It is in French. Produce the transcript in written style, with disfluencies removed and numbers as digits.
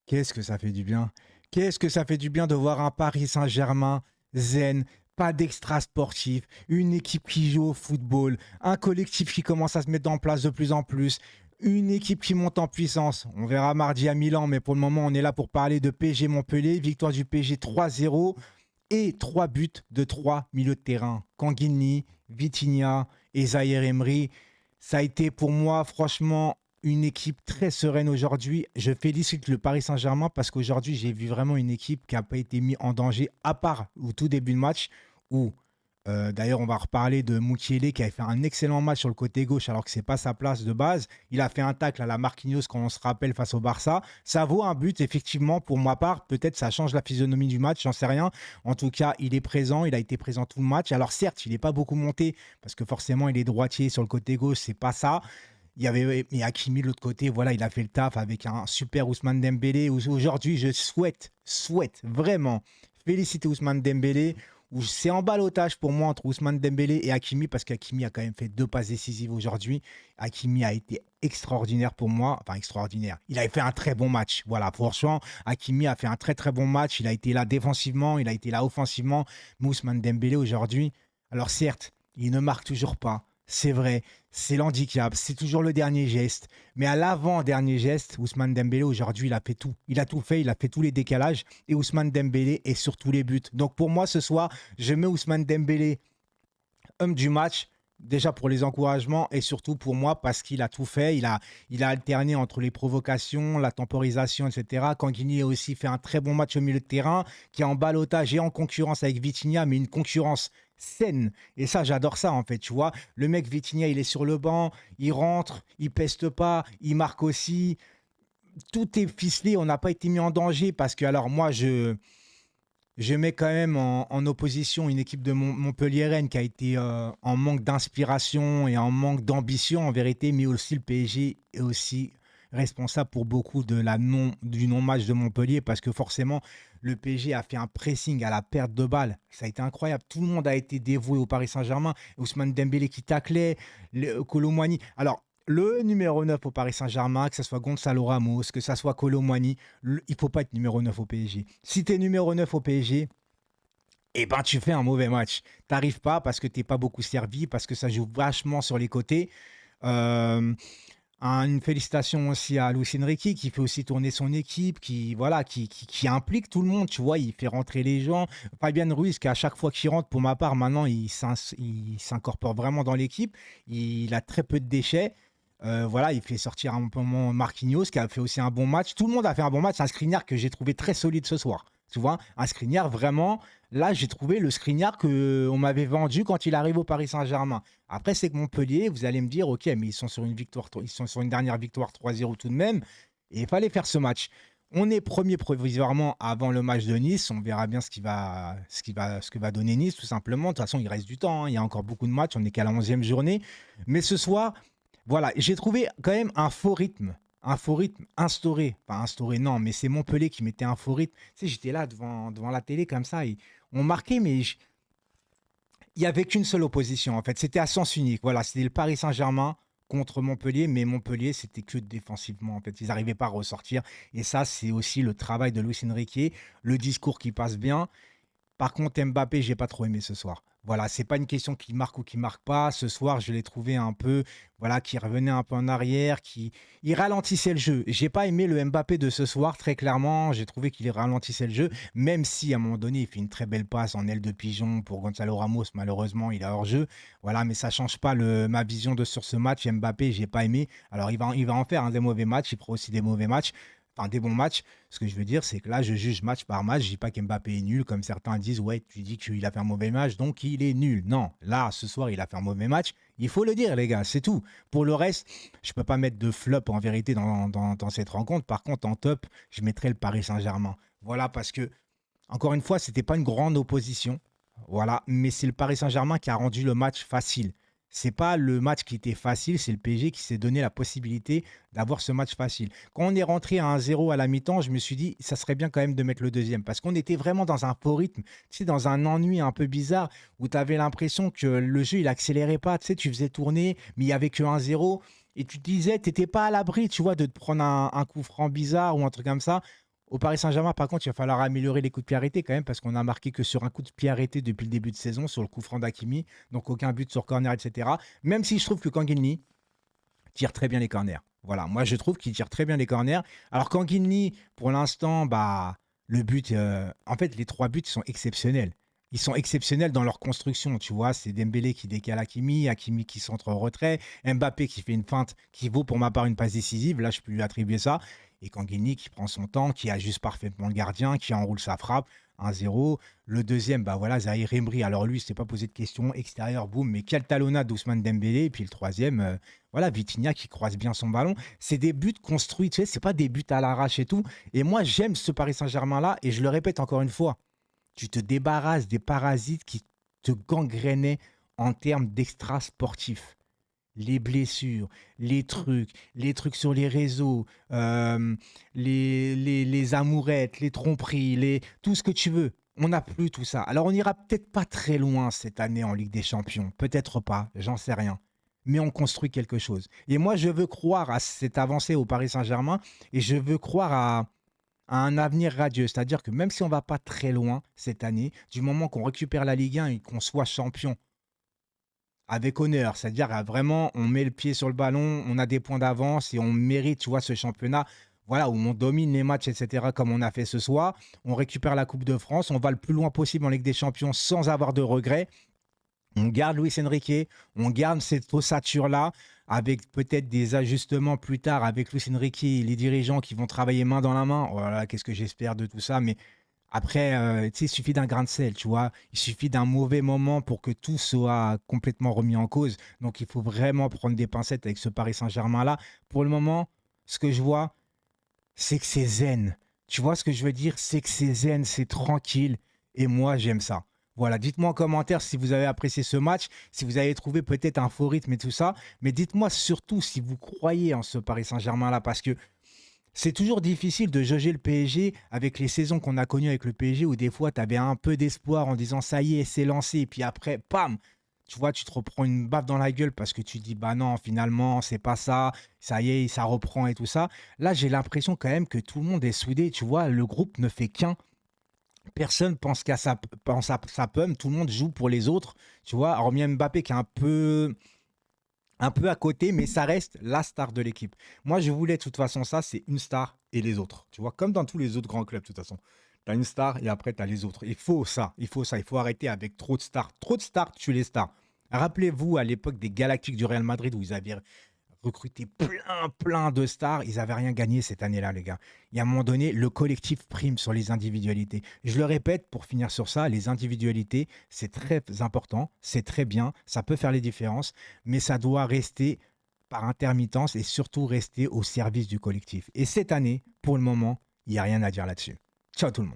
Qu'est-ce que ça fait du bien. Qu'est-ce que ça fait du bien de voir un Paris Saint-Germain zen, pas d'extra sportif, une équipe qui joue au football, un collectif qui commence à se mettre en place de plus en plus, une équipe qui monte en puissance. On verra mardi à Milan, mais pour le moment, on est là pour parler de PSG Montpellier, victoire du PSG 3-0 et 3 buts de 3 milieux de terrain. Kanguini, Vitinha et Zahir Emery. Ça a été pour moi, franchement, une équipe très sereine aujourd'hui. Je félicite le Paris Saint-Germain parce qu'aujourd'hui, j'ai vu vraiment une équipe qui n'a pas été mise en danger, à part au tout début de match, où d'ailleurs, on va reparler de Mukiele qui avait fait un excellent match sur le côté gauche alors que c'est pas sa place de base. Il a fait un tacle à la Marquinhos quand on se rappelle face au Barça. Ça vaut un but, effectivement, pour ma part. Peut-être ça change la physionomie du match, j'en sais rien. En tout cas, il est présent, il a été présent tout le match. Alors certes, il n'est pas beaucoup monté parce que forcément, il est droitier sur le côté gauche, c'est pas ça. Il y avait mais Hakimi de l'autre côté, voilà, il a fait le taf avec un super Ousmane Dembélé. Aujourd'hui, je souhaite vraiment féliciter Ousmane Dembélé. C'est en balotage pour moi entre Ousmane Dembélé et Hakimi parce qu'Hakimi a quand même fait 2 passes décisives aujourd'hui. Hakimi a été extraordinaire pour moi, enfin extraordinaire. Il avait fait un très bon match. Voilà, franchement, Hakimi a fait un très très bon match. Il a été là défensivement, il a été là offensivement. Mais Ousmane Dembélé aujourd'hui, alors certes, il ne marque toujours pas. C'est vrai, c'est l'handicap, c'est toujours le dernier geste. Mais à l'avant-dernier geste, Ousmane Dembélé, aujourd'hui, il a fait tout. Il a tout fait, il a fait tous les décalages. Et Ousmane Dembélé est sur tous les buts. Donc pour moi, ce soir, je mets Ousmane Dembélé homme du match. Déjà pour les encouragements et surtout pour moi parce qu'il a tout fait. Il a alterné entre les provocations, la temporisation, etc. Kanguini a aussi fait un très bon match au milieu de terrain qui est en ballottage et en concurrence avec Vitinha, mais une concurrence saine. Et ça, j'adore ça en fait, tu vois. Le mec Vitinha, il est sur le banc, il rentre, il peste pas, il marque aussi. Tout est ficelé, on n'a pas été mis en danger parce que alors moi, je mets quand même en opposition une équipe de Montpellier-Rennes qui a été en manque d'inspiration et en manque d'ambition en vérité, mais aussi le PSG est aussi responsable pour beaucoup du non-match de Montpellier parce que forcément le PSG a fait un pressing à la perte de balle. Ça a été incroyable. Tout le monde a été dévoué au Paris Saint-Germain. Ousmane Dembélé qui taclait, Kolo Muani. Alors, le numéro 9 au Paris Saint-Germain, que ce soit Gonzalo Ramos, que ce soit Kolo Muani, il ne faut pas être numéro 9 au PSG. Si tu es numéro 9 au PSG, eh ben tu fais un mauvais match. T'arrives pas parce que t'es pas beaucoup servi, parce que ça joue vachement sur les côtés. Euh, une félicitation aussi à Luis Enrique qui fait aussi tourner son équipe, qui voilà, qui implique tout le monde. Tu vois, il fait rentrer les gens. Fabian Ruiz, qui à chaque fois qu'il rentre, pour ma part, maintenant, il s'incorpore vraiment dans l'équipe. Il a très peu de déchets. Voilà, il fait sortir un peu Marquinhos, qui a fait aussi un bon match. Tout le monde a fait un bon match. C'est un Skriniar que j'ai trouvé très solide ce soir. Tu vois, un Skriniar vraiment. Là, j'ai trouvé le Skriniar qu'on m'avait vendu quand il arrive au Paris Saint-Germain. Après, c'est que Montpellier, vous allez me dire, ok, mais ils sont sur une victoire, ils sont sur une dernière victoire 3-0 tout de même. Et il fallait faire ce match. On est premier provisoirement avant le match de Nice. On verra bien ce que va donner Nice, tout simplement. De toute façon, il reste du temps, hein. Il y a encore beaucoup de matchs. On n'est qu'à la 11e journée. Mais ce soir, voilà, j'ai trouvé quand même un faux rythme. Un faux rythme instauré. Pas instauré, non, mais c'est Montpellier qui mettait un faux rythme. Tu sais, j'étais là devant la télé comme ça. Et on marquait, mais il n'y avait qu'une seule opposition, en fait. C'était à sens unique. Voilà, c'était le Paris Saint-Germain contre Montpellier, mais Montpellier, c'était que défensivement, en fait. Ils n'arrivaient pas à ressortir. Et ça, c'est aussi le travail de Luis Enrique, le discours qui passe bien. Par contre, Mbappé, j'ai pas trop aimé ce soir. Voilà, c'est pas une question qui marque ou qui marque pas. Ce soir, je l'ai trouvé un peu, voilà, qui revenait un peu en arrière, il ralentissait le jeu. J'ai pas aimé le Mbappé de ce soir, très clairement. J'ai trouvé qu'il ralentissait le jeu, même si à un moment donné, il fait une très belle passe en aile de pigeon pour Gonzalo Ramos. Malheureusement, il est hors jeu. Voilà, mais ça change pas ma vision sur ce match. Mbappé, j'ai pas aimé. Alors, il va en faire des mauvais matchs. Il fera aussi des mauvais matchs. Enfin, des bons matchs. Ce que je veux dire, c'est que là, je juge match par match. Je dis pas qu'Mbappé est nul, comme certains disent. Ouais, tu dis qu'il a fait un mauvais match, donc il est nul. Non, là, ce soir, il a fait un mauvais match. Il faut le dire, les gars, c'est tout. Pour le reste, je peux pas mettre de flop en vérité dans cette rencontre. Par contre, en top, je mettrai le Paris Saint-Germain. Voilà, parce que, encore une fois, c'était pas une grande opposition. Voilà, mais c'est le Paris Saint-Germain qui a rendu le match facile. C'est pas le match qui était facile, c'est le PSG qui s'est donné la possibilité d'avoir ce match facile. Quand on est rentré à 1-0 à la mi-temps, je me suis dit, ça serait bien quand même de mettre le deuxième. Parce qu'on était vraiment dans un faux rythme, tu sais, dans un ennui un peu bizarre, où tu avais l'impression que le jeu, il accélérait pas. Tu sais, tu faisais tourner, mais il y avait que 1-0. Et tu te disais, tu n'étais pas à l'abri, tu vois, de te prendre un coup franc bizarre ou un truc comme ça. Au Paris Saint-Germain, par contre, il va falloir améliorer les coups de pied arrêtés quand même, parce qu'on a marqué que sur un coup de pied arrêté depuis le début de saison, sur le coup franc d'Hakimi, donc aucun but sur corner, etc. Même si je trouve que Kangini tire très bien les corners. Voilà, moi je trouve qu'il tire très bien les corners. Alors Kangini, pour l'instant, bah, le but, en fait, les trois buts sont exceptionnels. Ils sont exceptionnels dans leur construction, tu vois. C'est Dembélé qui décale Hakimi, Hakimi qui centre en retrait, Mbappé qui fait une feinte qui vaut pour ma part une passe décisive. Là, je peux lui attribuer ça. Et Kangini qui prend son temps, qui ajuste parfaitement le gardien, qui enroule sa frappe. 1-0. Le deuxième, bah voilà, Zahir Emery. Alors lui, il s'est pas posé de questions. Extérieur, boum. Mais quelle talonnade d'Ousmane Dembélé. Et puis le troisième, voilà, Vitinha qui croise bien son ballon. C'est des buts construits, tu sais, c'est pas des buts à l'arrache et tout. Et moi, j'aime ce Paris Saint-Germain-là. Et je le répète encore une fois, tu te débarrasses des parasites qui te gangrénaient en termes d'extra sportifs. Les blessures, les trucs sur les réseaux, les amourettes, les tromperies, tout ce que tu veux. On n'a plus tout ça. Alors on n'ira peut-être pas très loin cette année en Ligue des Champions. Peut-être pas, j'en sais rien. Mais on construit quelque chose. Et moi, je veux croire à cette avancée au Paris Saint-Germain et je veux croire à un avenir radieux. C'est-à-dire que même si on ne va pas très loin cette année, du moment qu'on récupère la Ligue 1 et qu'on soit champion avec honneur, c'est-à-dire vraiment on met le pied sur le ballon, on a des points d'avance et on mérite, tu vois, ce championnat, voilà, où on domine les matchs, etc., comme on a fait ce soir. On récupère la Coupe de France, on va le plus loin possible en Ligue des Champions sans avoir de regrets. On garde Luis Enrique, on garde cette ossature-là, avec peut-être des ajustements plus tard avec Luis Enrique, les dirigeants qui vont travailler main dans la main. Voilà, qu'est-ce que j'espère de tout ça, mais après, tu sais, il suffit d'un grain de sel, tu vois. Il suffit d'un mauvais moment pour que tout soit complètement remis en cause. Donc, il faut vraiment prendre des pincettes avec ce Paris Saint-Germain-là. Pour le moment, ce que je vois, c'est que c'est zen. Tu vois ce que je veux dire? C'est que c'est zen, c'est tranquille. Et moi, j'aime ça. Voilà, dites-moi en commentaire si vous avez apprécié ce match, si vous avez trouvé peut-être un faux rythme et tout ça. Mais dites-moi surtout si vous croyez en ce Paris Saint-Germain-là, parce que c'est toujours difficile de jauger le PSG avec les saisons qu'on a connues avec le PSG où des fois tu avais un peu d'espoir en disant ça y est, c'est lancé. Et puis après, pam, tu vois, tu te reprends une baffe dans la gueule parce que tu dis bah non, finalement, c'est pas ça, ça y est, ça reprend et tout ça. Là, j'ai l'impression quand même que tout le monde est soudé. Tu vois, le groupe ne fait qu'un. Personne pense à sa pomme, tout le monde joue pour les autres. Tu vois, hormis Mbappé qui est un peu à côté, mais ça reste la star de l'équipe. Moi, je voulais de toute façon ça, c'est une star et les autres. Tu vois, comme dans tous les autres grands clubs, de toute façon. Tu as une star et après, tu as les autres. Il faut ça, il faut ça, il faut arrêter avec trop de stars. Trop de stars tue les stars. Rappelez-vous à l'époque des Galactiques du Real Madrid où ils avaient recruté plein de stars. Ils n'avaient rien gagné cette année-là, les gars. Et à un moment donné, le collectif prime sur les individualités. Je le répète pour finir sur ça, les individualités, c'est très important, c'est très bien, ça peut faire les différences, mais ça doit rester par intermittence et surtout rester au service du collectif. Et cette année, pour le moment, il n'y a rien à dire là-dessus. Ciao tout le monde.